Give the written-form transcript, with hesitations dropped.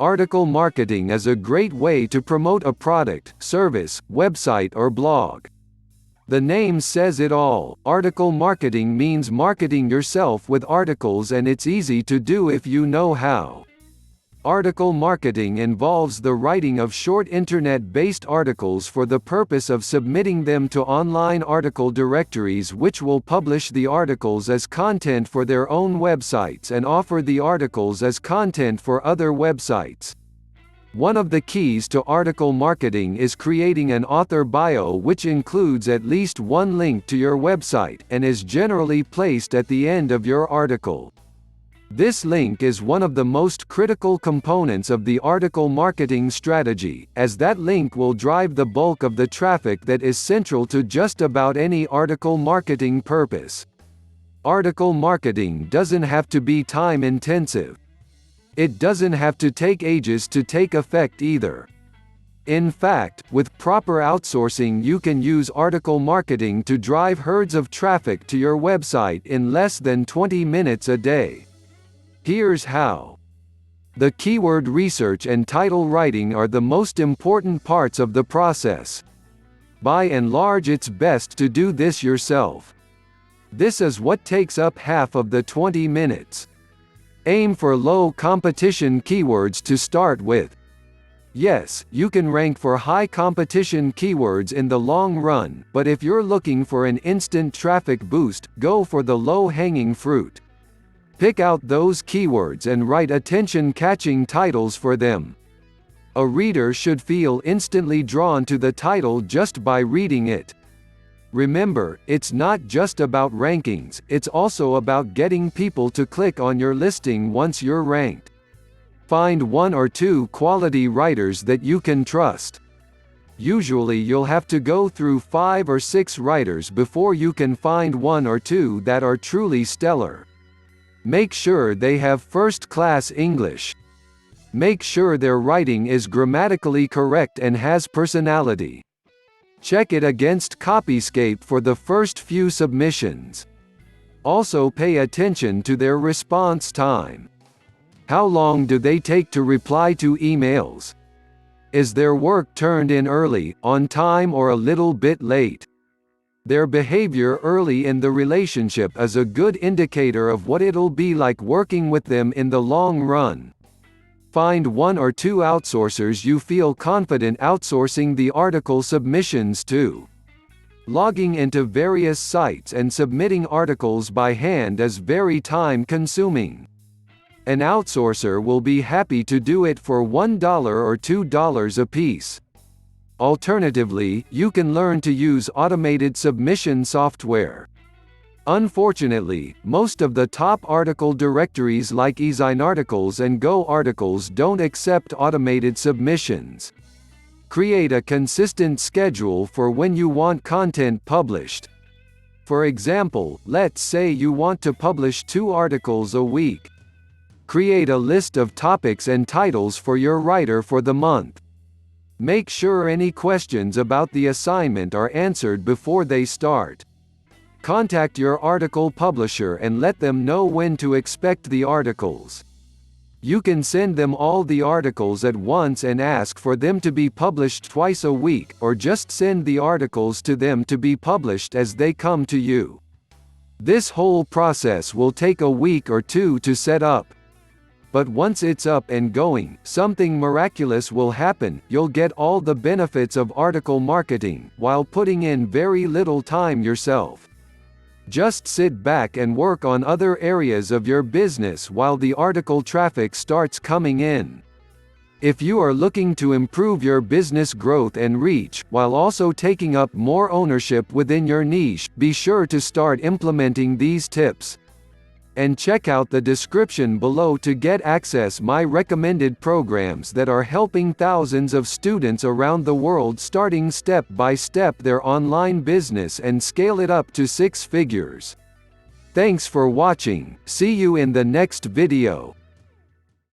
Article marketing is a great way to promote a product, service, website or blog. The name says it all. Article marketing means marketing yourself with articles, and it's easy to do if you know how. Article marketing involves the writing of short internet-based articles for the purpose of submitting them to online article directories, which will publish the articles as content for their own websites and offer the articles as content for other websites. One of the keys to article marketing is creating an author bio, which includes at least one link to your website, and is generally placed at the end of your article. This link is one of the most critical components of the article marketing strategy, as that link will drive the bulk of the traffic that is central to just about any article marketing purpose. Article marketing doesn't have to be time-intensive. It doesn't have to take ages to take effect either. In fact, with proper outsourcing, you can use article marketing to drive herds of traffic to your website in less than 20 minutes a day. Here's how. The keyword research and title writing are the most important parts of the process. By and large, it's best to do this yourself. This is what takes up half of the 20 minutes. Aim for low competition keywords to start with. Yes, you can rank for high competition keywords in the long run, but if you're looking for an instant traffic boost, go for the low-hanging fruit. Pick out those keywords and write attention-catching titles for them. A reader should feel instantly drawn to the title just by reading it. Remember, it's not just about rankings, it's also about getting people to click on your listing once you're ranked. Find one or two quality writers that you can trust. Usually you'll have to go through 5 or 6 writers before you can find one or two that are truly stellar. Make sure they have first-class English. Make sure their writing is grammatically correct and has personality. Check it against Copyscape for the first few submissions. Also pay attention to their response time. How long do they take to reply to emails? Is their work turned in early, on time, or a little bit late? Their behavior early in the relationship is a good indicator of what it'll be like working with them in the long run. Find one or two outsourcers you feel confident outsourcing the article submissions to. Logging into various sites and submitting articles by hand is very time-consuming. An outsourcer will be happy to do it for $1 or $2 a piece. Alternatively, you can learn to use automated submission software. Unfortunately, most of the top article directories like EzineArticles and GoArticles don't accept automated submissions. Create a consistent schedule for when you want content published. For example, let's say you want to publish 2 articles a week. Create a list of topics and titles for your writer for the month. Make sure any questions about the assignment are answered before they start. Contact your article publisher and let them know when to expect the articles. You can send them all the articles at once and ask for them to be published twice a week, or just send the articles to them to be published as they come to you. This whole process will take a week or 2 to set up. But once it's up and going, something miraculous will happen. You'll get all the benefits of article marketing, while putting in very little time yourself. Just sit back and work on other areas of your business while the article traffic starts coming in. If you are looking to improve your business growth and reach, while also taking up more ownership within your niche, be sure to start implementing these tips. And check out the description below to get access my recommended programs that are helping thousands of students around the world starting step by step their online business and scale it up to 6 figures. Thanks for watching. See you in the next video.